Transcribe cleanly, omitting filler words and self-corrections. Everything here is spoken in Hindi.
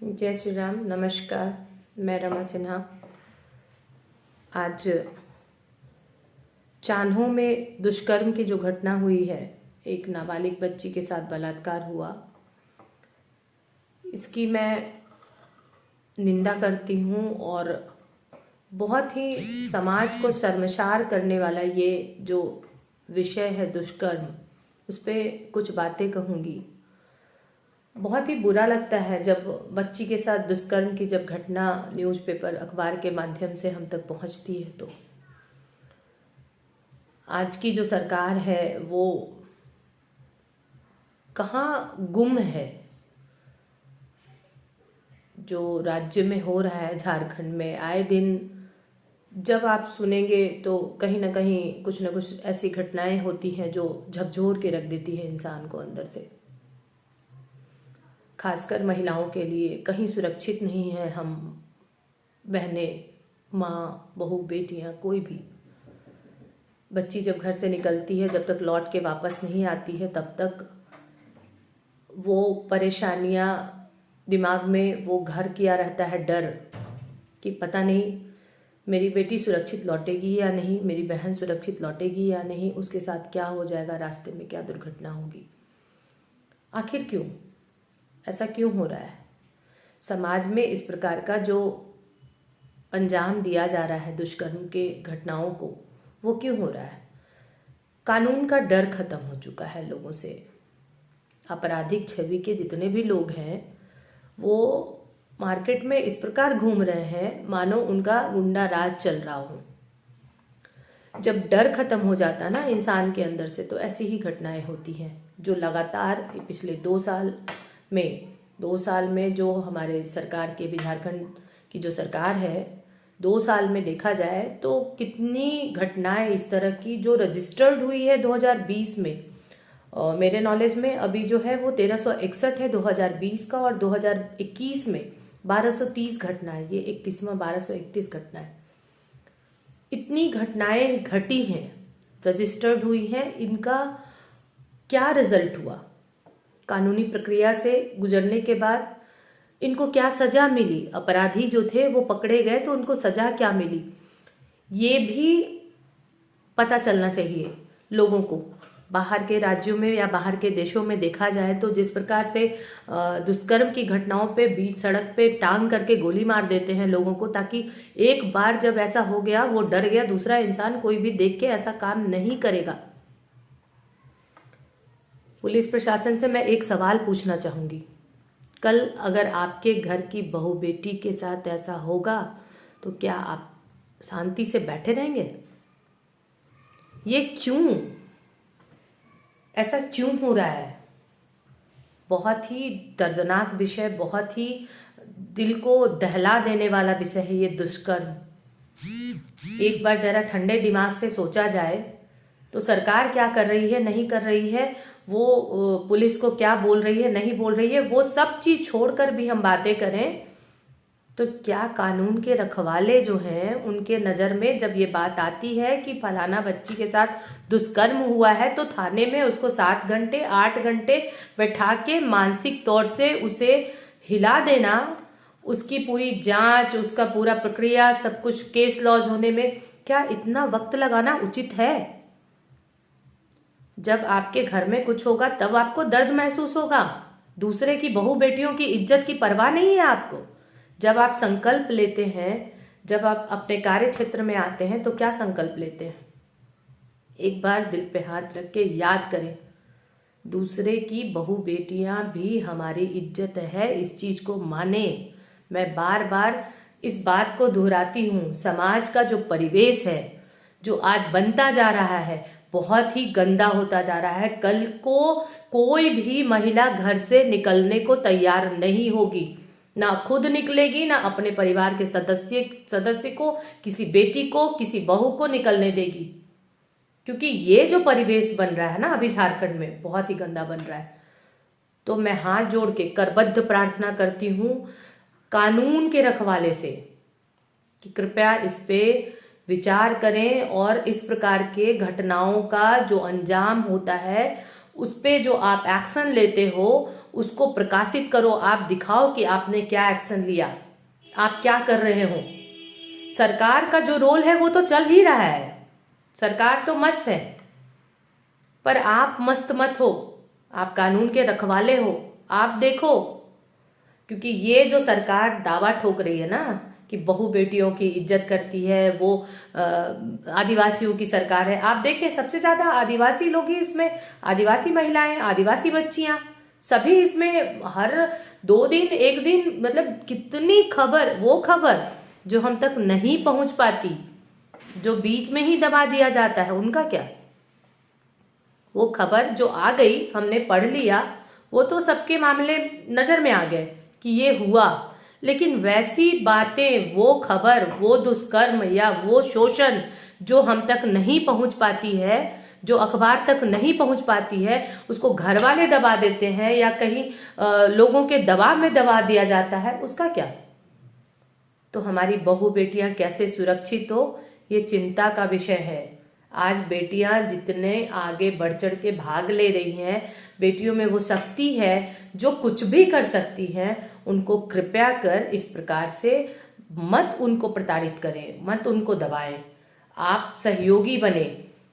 जय श्री राम। नमस्कार, मैं रमा सिन्हा। आज चान्हो में दुष्कर्म की जो घटना हुई है, एक नाबालिग बच्ची के साथ बलात्कार हुआ, इसकी मैं निंदा करती हूँ और बहुत ही समाज को शर्मसार करने वाला ये जो विषय है दुष्कर्म, उस पर कुछ बातें कहूँगी। बहुत ही बुरा लगता है जब बच्ची के साथ दुष्कर्म की जब घटना न्यूज़पेपर अखबार के माध्यम से हम तक पहुंचती है। तो आज की जो सरकार है वो कहाँ गुम है। जो राज्य में हो रहा है, झारखंड में आए दिन जब आप सुनेंगे तो कहीं ना कहीं कुछ ना कुछ ऐसी घटनाएं होती हैं जो झकझोर के रख देती है इंसान को अंदर से। खासकर महिलाओं के लिए कहीं सुरक्षित नहीं है हम बहनें, माँ, बहू, बेटियाँ, कोई भी। बच्ची जब घर से निकलती है, जब तक लौट के वापस नहीं आती है, तब तक वो परेशानियाँ दिमाग में, वो घर किया रहता है डर कि पता नहीं मेरी बेटी सुरक्षित लौटेगी या नहीं, मेरी बहन सुरक्षित लौटेगी या नहीं, उसके साथ क्या हो जाएगा, रास्ते में क्या दुर्घटना होगी। आखिर क्यों ऐसा क्यों हो रहा है? समाज में इस प्रकार का जो अंजाम दिया जा रहा है दुष्कर्म के घटनाओं को, वो क्यों हो रहा है? कानून का डर खत्म हो चुका है लोगों से। आपराधिक छवि के जितने भी लोग हैं वो मार्केट में इस प्रकार घूम रहे हैं मानो उनका गुंडा राज चल रहा हो। जब डर खत्म हो जाता ना इंसान के अंदर से, तो ऐसी ही घटनाएं होती हैं जो लगातार पिछले 2 साल में जो हमारे सरकार के भी, झारखंड की जो सरकार है, 2 साल में देखा जाए तो कितनी घटनाएं इस तरह की जो रजिस्टर्ड हुई है 2020 में। मेरे नॉलेज में अभी जो है वो 1361 है 2020 का, और 2021 में 1230 घटनाएं, ये 31वां 1231 घटनाएं। इतनी घटनाएं घटी हैं, रजिस्टर्ड हुई हैं, इनका क्या रिजल्ट हुआ? कानूनी प्रक्रिया से गुजरने के बाद इनको क्या सजा मिली? अपराधी जो थे वो पकड़े गए तो उनको सजा क्या मिली? ये भी पता चलना चाहिए लोगों को। बाहर के राज्यों में या बाहर के देशों में देखा जाए तो जिस प्रकार से दुष्कर्म की घटनाओं पे बीच सड़क पे टांग करके गोली मार देते हैं लोगों को, ताकि एक बार जब ऐसा हो गया, वो डर गया, दूसरा इंसान कोई भी देख के ऐसा काम नहीं करेगा। पुलिस प्रशासन से मैं एक सवाल पूछना चाहूँगी, कल अगर आपके घर की बहू बेटी के साथ ऐसा होगा तो क्या आप शांति से बैठे रहेंगे? ये क्यों, ऐसा क्यों हो रहा है? बहुत ही दर्दनाक विषय, बहुत ही दिल को दहला देने वाला विषय है ये दुष्कर्म। एक बार जरा ठंडे दिमाग से सोचा जाए तो सरकार क्या कर रही है, नहीं कर रही है, वो पुलिस को क्या बोल रही है, नहीं बोल रही है, वो सब चीज़ छोड़कर भी हम बातें करें तो क्या कानून के रखवाले जो हैं उनके नज़र में जब ये बात आती है कि फलाना बच्ची के साथ दुष्कर्म हुआ है तो थाने में उसको 7 घंटे 8 घंटे बैठा के मानसिक तौर से उसे हिला देना, उसकी पूरी जांच, उसका पूरा प्रक्रिया, सब कुछ केस लॉज होने में क्या इतना वक्त लगाना उचित है? जब आपके घर में कुछ होगा तब आपको दर्द महसूस होगा। दूसरे की बहू बेटियों की इज्जत की परवाह नहीं है आपको। जब आप संकल्प लेते हैं, जब आप अपने कार्य क्षेत्र में आते हैं तो क्या संकल्प लेते हैं? एक बार दिल पे हाथ रख के याद करें, दूसरे की बहू बेटियां भी हमारी इज्जत है, इस चीज़ को माने। मैं बार बार इस बात को दोहराती हूँ। समाज का जो परिवेश है, जो आज बनता जा रहा है, बहुत ही गंदा होता जा रहा है। कल को कोई भी महिला घर से निकलने को तैयार नहीं होगी, ना खुद निकलेगी, ना अपने परिवार के सदस्य को, किसी बेटी को, किसी बहू को निकलने देगी। क्योंकि ये जो परिवेश बन रहा है ना अभी झारखंड में, बहुत ही गंदा बन रहा है। तो मैं हाथ जोड़ के करबद्ध प्रार्थना करती हूँ कानून के रखवाले से कि कृपया इस पे विचार करें और इस प्रकार के घटनाओं का जो अंजाम होता है उस पे जो आप एक्शन लेते हो उसको प्रकाशित करो, आप दिखाओ कि आपने क्या एक्शन लिया, आप क्या कर रहे हो। सरकार का जो रोल है वो तो चल ही रहा है, सरकार तो मस्त है, पर आप मस्त मत हो, आप कानून के रखवाले हो। आप देखो, क्योंकि ये जो सरकार दावा ठोक रही है ना कि बहू बेटियों की इज्जत करती है, वो आदिवासियों की सरकार है। आप देखें, सबसे ज़्यादा आदिवासी लोग ही इसमें, आदिवासी महिलाएं, आदिवासी बच्चियां, सभी इसमें हर 2 दिन 1 दिन, मतलब कितनी खबर, वो खबर जो हम तक नहीं पहुंच पाती, जो बीच में ही दबा दिया जाता है, उनका क्या। वो खबर जो आ गई, हमने पढ़ लिया, वो तो सबके मामले नज़र में आ गए कि ये हुआ, लेकिन वैसी बातें, वो खबर, वो दुष्कर्म या वो शोषण जो हम तक नहीं पहुंच पाती है, जो अखबार तक नहीं पहुंच पाती है, उसको घर वाले दबा देते हैं या कहीं लोगों के दबाव में दबा दिया जाता है, उसका क्या। तो हमारी बहू बेटियां कैसे सुरक्षित हो, ये चिंता का विषय है। आज बेटियां जितने आगे बढ़ चढ़ के भाग ले रही हैं, बेटियों में वो शक्ति है जो कुछ भी कर सकती हैं, उनको कृपया कर इस प्रकार से मत उनको प्रताड़ित करें, मत उनको दबाएं। आप सहयोगी बने,